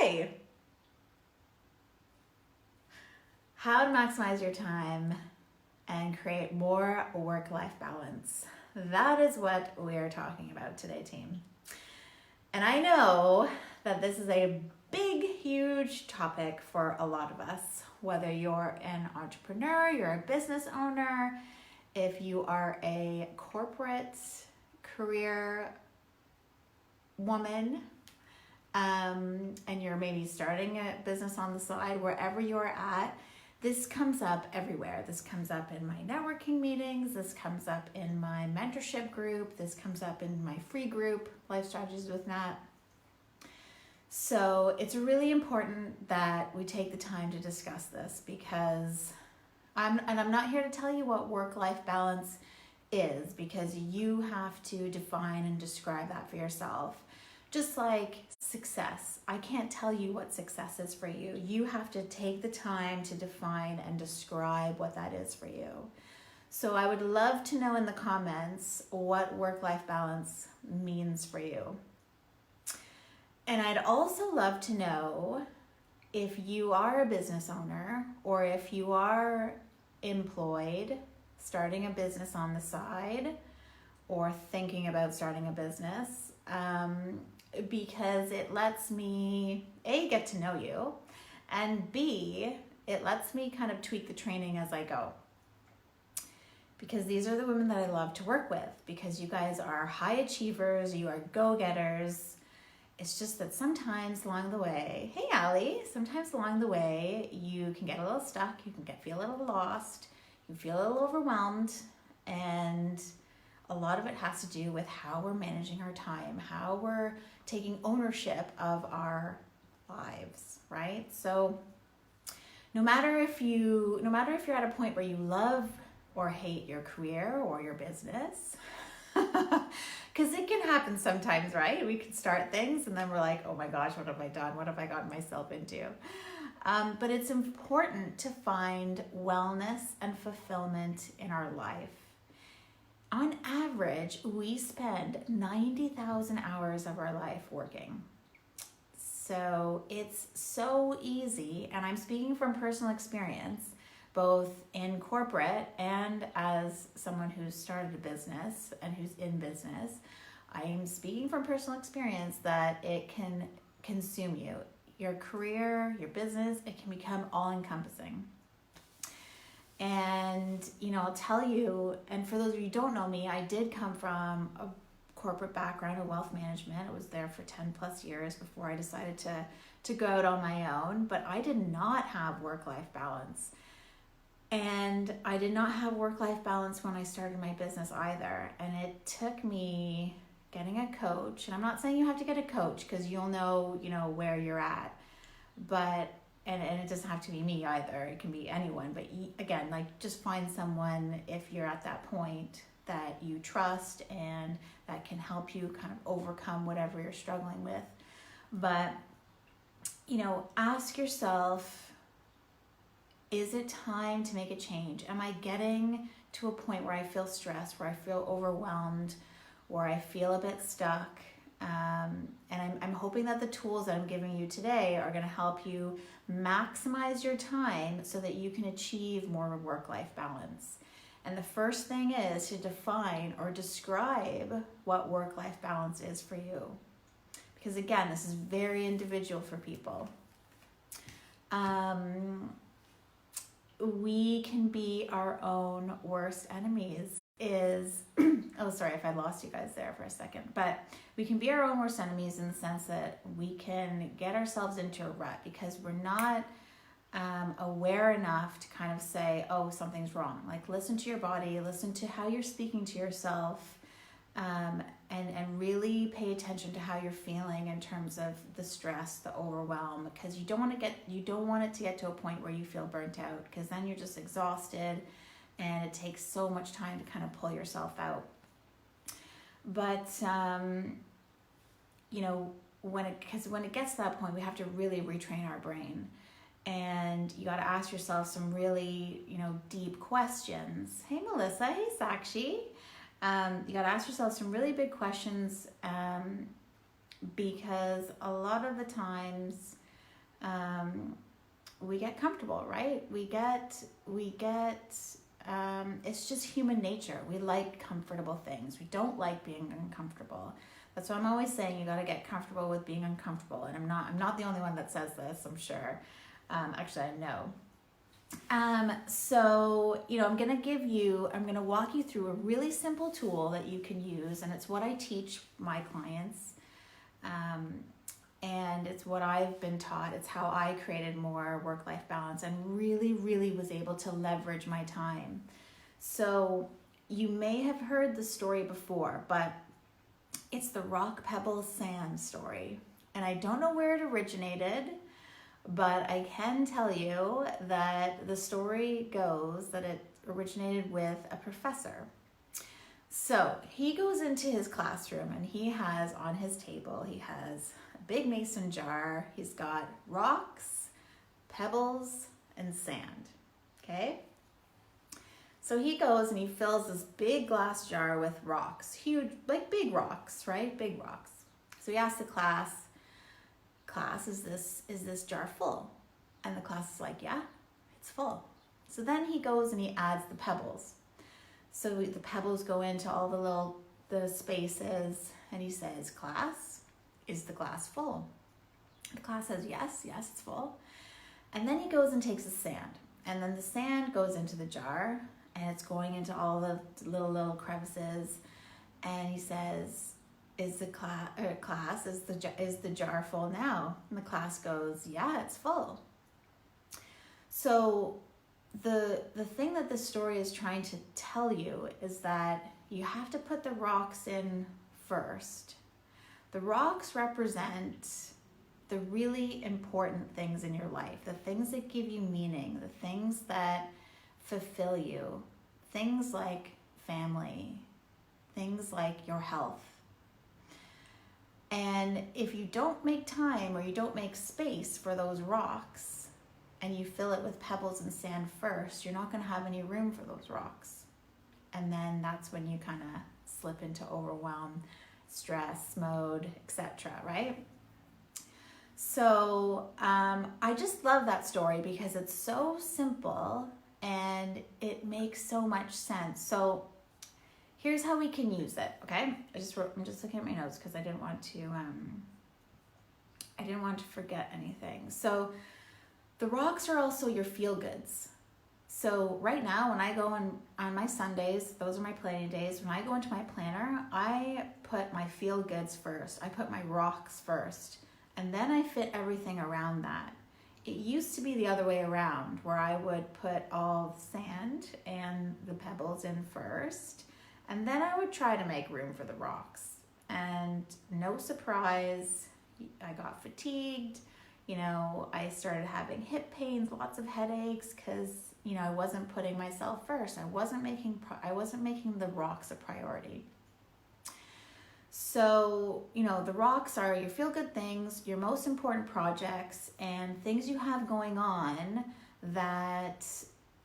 Okay. How to maximize your time and create more work-life balance. That is what we're talking about today, team. And I know that this is a big, huge topic for a lot of us, whether you're an entrepreneur, you're a business owner, if you are a corporate career woman, and you're maybe starting a business on the side, wherever you're at, this comes up everywhere. This comes up in my networking meetings. This comes up in my mentorship group. This comes up in my free group, Life Strategist with Nat. So it's really important that we take the time to discuss this, because I'm not here to tell you what work-life balance is, because you have to define and describe that for yourself. Just like success, I can't tell you what success is for you. You have to take the time to define and describe what that is for you. So I would love to know in the comments what work-life balance means for you. And I'd also love to know if you are a business owner, or if you are employed, starting a business on the side, or thinking about starting a business, because it lets me, A, get to know you, and B, it lets me kind of tweak the training as I go. Because these are the women that I love to work with, because you guys are high achievers, you are go-getters. It's just that sometimes along the way, hey Allie, sometimes along the way you can get a little stuck, you can feel a little lost, you feel a little overwhelmed, and a lot of it has to do with how we're managing our time, how we're taking ownership of our lives, right? So no matter if you're at a point where you love or hate your career or your business, because it can happen sometimes, right? We can start things and then we're like, oh my gosh, what have I done? What have I gotten myself into? But it's important to find wellness and fulfillment in our life. On average, we spend 90,000 hours of our life working. So it's so easy, and I'm speaking from personal experience, both in corporate and as someone who's started a business and who's in business. I'm speaking from personal experience that it can consume you. Your career, your business, it can become all-encompassing. And, I'll tell you, and for those of you who don't know me, I did come from a corporate background of wealth management. I was there for 10 plus years before I decided to go out on my own, but I did not have work-life balance. And I did not have work-life balance when I started my business either. And it took me getting a coach, and I'm not saying you have to get a coach because you'll know, where you're at, but and it doesn't have to be me either. It can be anyone. But again, just find someone if you're at that point that you trust and that can help you kind of overcome whatever you're struggling with. But, ask yourself, is it time to make a change? Am I getting to a point where I feel stressed, where I feel overwhelmed, where I feel a bit stuck? And I'm hoping that the tools that I'm giving you today are going to help you maximize your time so that you can achieve more work-life balance. And the first thing is to define or describe what work-life balance is for you. Because again, this is very individual for people. We can be our own worst enemies. Oh, sorry if I lost you guys there for a second, but we can be our own worst enemies in the sense that we can get ourselves into a rut because we're not aware enough to kind of say, oh, something's wrong. Listen to your body, listen to how you're speaking to yourself, and really pay attention to how you're feeling in terms of the stress, the overwhelm, because you don't want it to get to a point where you feel burnt out, because then you're just exhausted and it takes so much time to kind of pull yourself out. But when it gets to that point, we have to really retrain our brain, and you got to ask yourself some really deep questions. Hey Melissa, hey Sakshi. You got to ask yourself some really big questions, because a lot of the times we get comfortable, right? It's just human nature. We like comfortable things. We don't like being uncomfortable. That's why I'm always saying you got to get comfortable with being uncomfortable. And I'm not the only one that says this, I'm sure. Actually, I know. So, I'm going to walk you through a really simple tool that you can use. And it's what I teach my clients. And it's what I've been taught. It's how I created more work-life balance and really, really was able to leverage my time. So you may have heard the story before, but it's the rock, pebble, sand story. And I don't know where it originated, but I can tell you that the story goes that it originated with a professor. So he goes into his classroom and he has on his table, he has a big mason jar. He's got rocks, pebbles, and sand. Okay? So he goes and he fills this big glass jar with rocks, huge, like big rocks, right? Big rocks. So he asks the class, is this jar full? And the class is like, yeah, it's full. So then he goes and he adds the pebbles. So the pebbles go into all the spaces, and he says, class, is the glass full? The class says, yes, it's full. And then he goes and takes the sand, and then the sand goes into the jar, and it's going into all the little crevices, and he says, is the jar full now? And the class goes, yeah, it's full. So the thing that this story is trying to tell you is that you have to put the rocks in first. The rocks represent the really important things in your life, the things that give you meaning, the things that fulfill you, things like family, things like your health. And if you don't make time or you don't make space for those rocks, and you fill it with pebbles and sand first, you're not going to have any room for those rocks. And then that's when you kind of slip into overwhelm, stress mode, etc., right? So I just love that story because it's so simple and it makes so much sense. So here's how we can use it, okay? I'm just looking at my notes because I didn't want to forget anything. So the rocks are also your feel-goods. So right now, when I go on my Sundays, those are my planning days, when I go into my planner, I put my feel-goods first. I put my rocks first, and then I fit everything around that. It used to be the other way around, where I would put all the sand and the pebbles in first, and then I would try to make room for the rocks. And no surprise, I got fatigued. I started having hip pains, lots of headaches, because, I wasn't putting myself first. I wasn't making the rocks a priority. So, the rocks are your feel-good things, your most important projects, and things you have going on that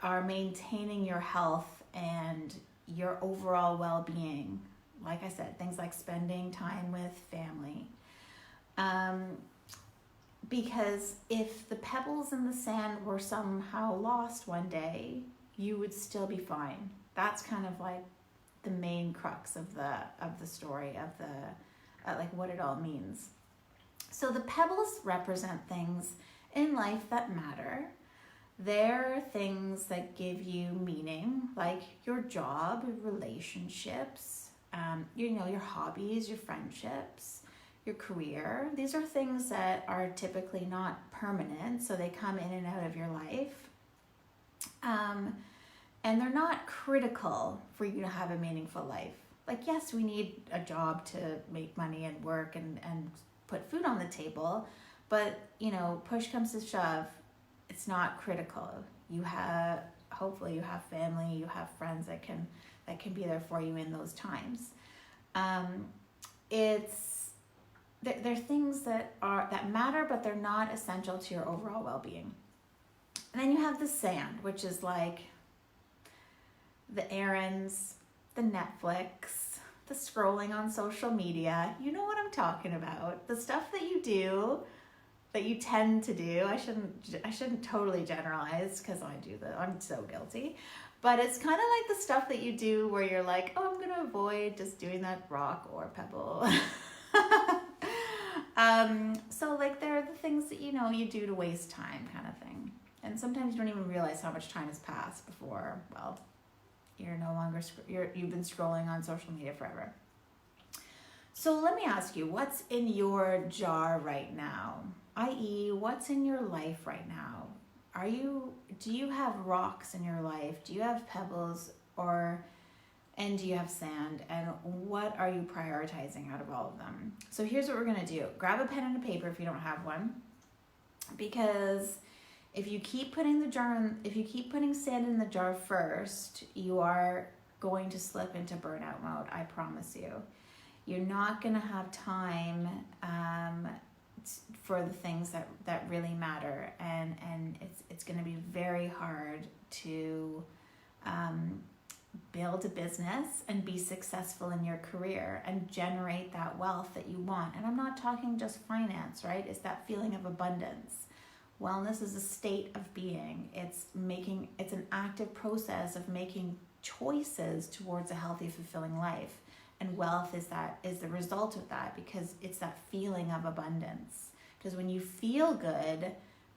are maintaining your health and your overall well-being. Like I said, things like spending time with family. Because if the pebbles in the sand were somehow lost one day, you would still be fine. That's kind of like the main crux of the story, of the like what it all means. So the pebbles represent things in life that matter. They're things that give you meaning, like your job, relationships, your hobbies, your friendships, your career. These are things that are typically not permanent, so they come in and out of your life. And they're not critical for you to have a meaningful life. Like, yes, we need a job to make money and work and put food on the table, but, push comes to shove, it's not critical. Hopefully you have family, you have friends that can be there for you in those times. They're things that matter, but they're not essential to your overall well-being. And then you have the sand, which is like the errands, the Netflix, the scrolling on social media. You know what I'm talking about. The stuff that you do that you tend to do. I shouldn't totally generalize because I do that. I'm so guilty. But it's kind of like the stuff that you do where you're like, oh, I'm going to avoid just doing that rock or pebble. So like they're the things that, you do to waste time kind of thing. And sometimes you don't even realize how much time has passed before, well, you're no longer, you've been scrolling on social media forever. So let me ask you, what's in your jar right now? i.e., what's in your life right now? Do you have rocks in your life? Do you have pebbles and do you have sand? And what are you prioritizing out of all of them? So here's what we're gonna do. Grab a pen and a paper if you don't have one, because if you keep putting sand in the jar first, you are going to slip into burnout mode. I promise you. You're not gonna have time for the things that really matter, and it's going to be very hard to build a business and be successful in your career and generate that wealth that you want. And I'm not talking just finance, right? It's that feeling of abundance. Wellness is a state of being. It's an active process of making choices towards a healthy, fulfilling life. And wealth is the result of that, because it's that feeling of abundance. Because when you feel good,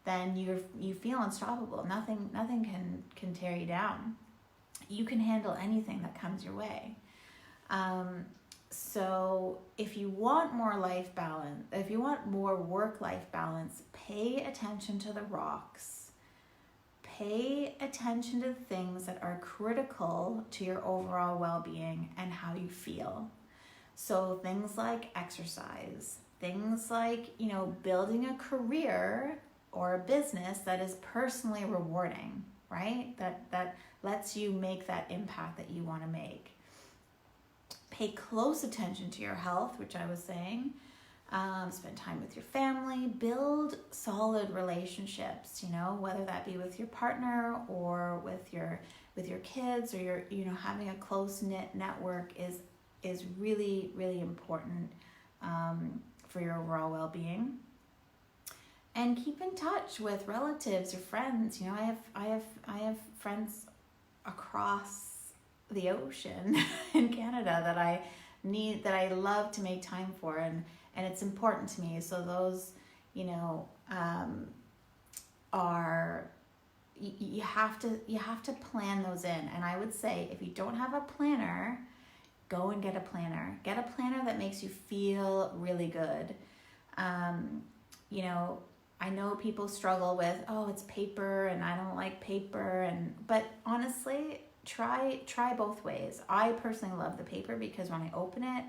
then you feel unstoppable. Nothing can tear you down. You can handle anything that comes your way. So if you want more life balance, if you want more work-life balance, pay attention to the rocks. Pay attention to the things that are critical to your overall well-being and how you feel. So things like exercise, things like, building a career or a business that is personally rewarding, right? That lets you make that impact that you want to make. Pay close attention to your health, which I was saying. Spend time with your family, build solid relationships, whether that be with your partner or with your kids, or having a close-knit network is really, really important for your overall well-being. And keep in touch with relatives or friends. I have friends across the ocean in Canada that I love to make time for, and it's important to me. So those, you have to plan those in. And I would say, if you don't have a planner, go and get a planner. Get a planner that makes you feel really good. I know people struggle with, it's paper and I don't like paper, but honestly, try both ways. I personally love the paper because when I open it,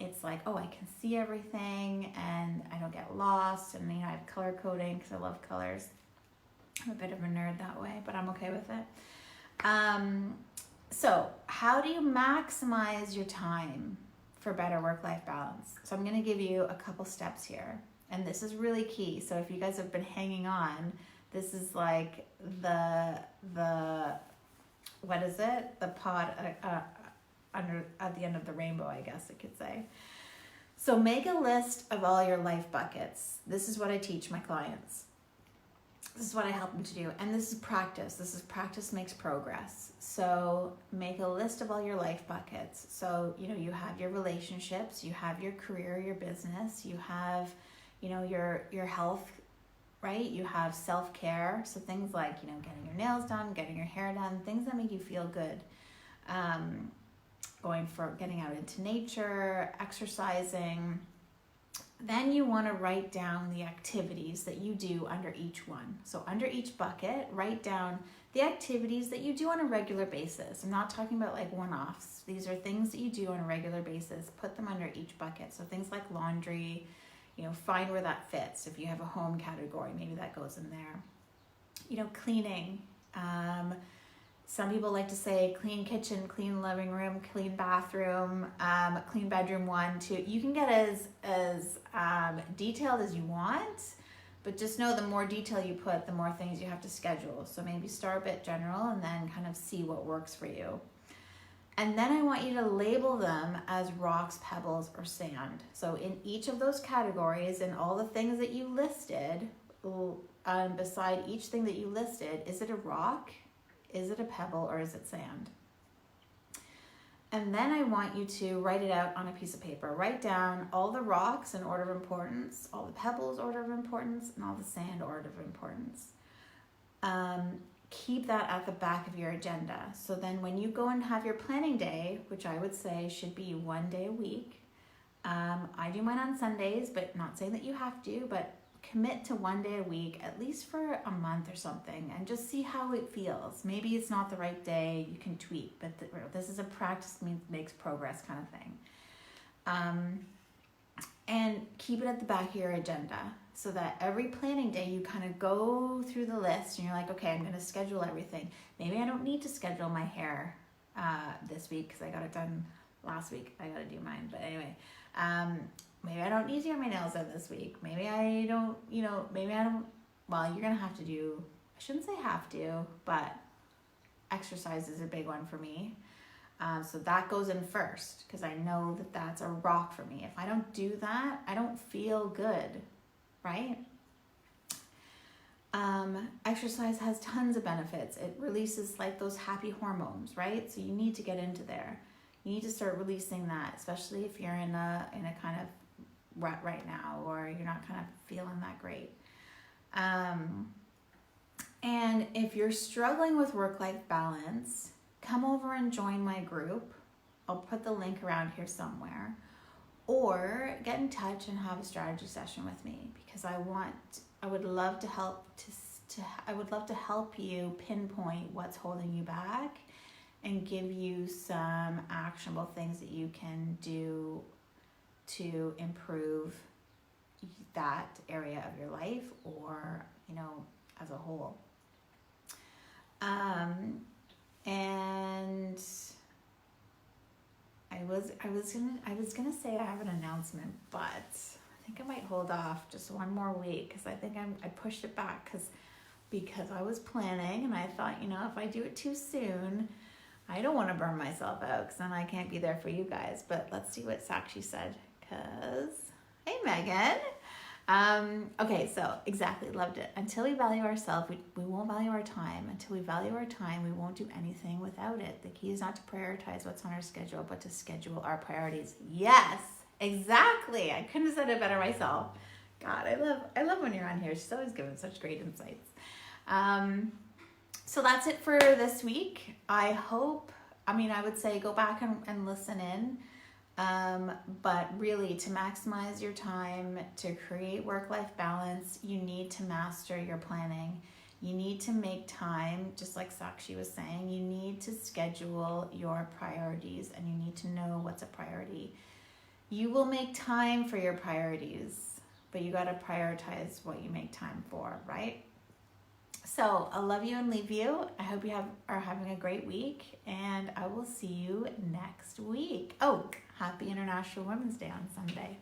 it's like, I can see everything and I don't get lost, and I have color coding because I love colors. I'm a bit of a nerd that way, but I'm okay with it. So how do you maximize your time for better work-life balance? So I'm going to give you a couple steps here, and this is really key. So if you guys have been hanging on, this is like the what is it? The pod at the end of the rainbow, I guess I could say. So make a list of all your life buckets. This is what I teach my clients. This is what I help them to do. And this is practice. Practice makes progress. So make a list of all your life buckets. So, you have your relationships, you have your career, your business, you have, your health, right? You have self-care. So things like, getting your nails done, getting your hair done, things that make you feel good. Getting out into nature, exercising. Then you want to write down the activities that you do under each one. So under each bucket, write down the activities that you do on a regular basis. I'm not talking about like one-offs. These are things that you do on a regular basis. Put them under each bucket. So things like laundry, find where that fits. If you have a home category, maybe that goes in there. Cleaning. Some people like to say clean kitchen, clean living room, clean bathroom, clean bedroom 1, 2. You can get as detailed as you want, but just know the more detail you put, the more things you have to schedule. So maybe start a bit general and then kind of see what works for you. And then I want you to label them as rocks, pebbles, or sand. So in each of those categories and all the things that you listed, beside each thing that you listed, is it a rock, is it a pebble, or is it sand? And then I want you to write it out on a piece of paper. Write down all the rocks in order of importance, all the pebbles order of importance, and all the sand order of importance. Keep that at the back of your agenda. So then when you go and have your planning day, which I would say should be 1 day a week. I do mine on Sundays, but not saying that you have to, but commit to 1 day a week, at least for a month or something, and just see how it feels. Maybe it's not the right day, you can tweak, but this is a practice makes progress kind of thing. And keep it at the back of your agenda so that every planning day you kind of go through the list and you're like, okay, I'm going to schedule everything. Maybe I don't need to schedule my hair this week because I got it done last week. I got to do mine, but anyway. Maybe I don't need to get my nails done this week. Maybe I don't, well, you're going to have to do, I shouldn't say have to, but exercise is a big one for me. So that goes in first because I know that that's a rock for me. If I don't do that, I don't feel good, right? Exercise has tons of benefits. It releases like those happy hormones, right? So you need to get into there. You need to start releasing that, especially if you're in a kind of rut right now or you're not kind of feeling that great. And if you're struggling with work-life balance, come over and join my group. I'll put the link around here somewhere. Or get in touch and have a strategy session with me because I would love to help I would love to help you pinpoint what's holding you back and give you some actionable things that you can do to improve that area of your life or, as a whole. And I was gonna say I have an announcement, but I think I might hold off just one more week because I think I pushed it back because I was planning and I thought, if I do it too soon, I don't want to burn myself out because then I can't be there for you guys. But let's see what Sakshi said. Hey, Megan. Okay, so exactly, loved it. Until we value ourselves, we won't value our time. Until we value our time, we won't do anything without it. The key is not to prioritize what's on our schedule, but to schedule our priorities. Yes, exactly. I couldn't have said it better myself. God, I love when you're on here. She's always giving such great insights. So that's it for this week. I would say go back and listen in. But really, to maximize your time, to create work-life balance, you need to master your planning. You need to make time, just like Sakshi was saying, you need to schedule your priorities and you need to know what's a priority. You will make time for your priorities, but you got to prioritize what you make time for, right? So I'll love you and leave you. I hope you are having a great week, and I will see you next week. Oh, happy International Women's Day on Sunday.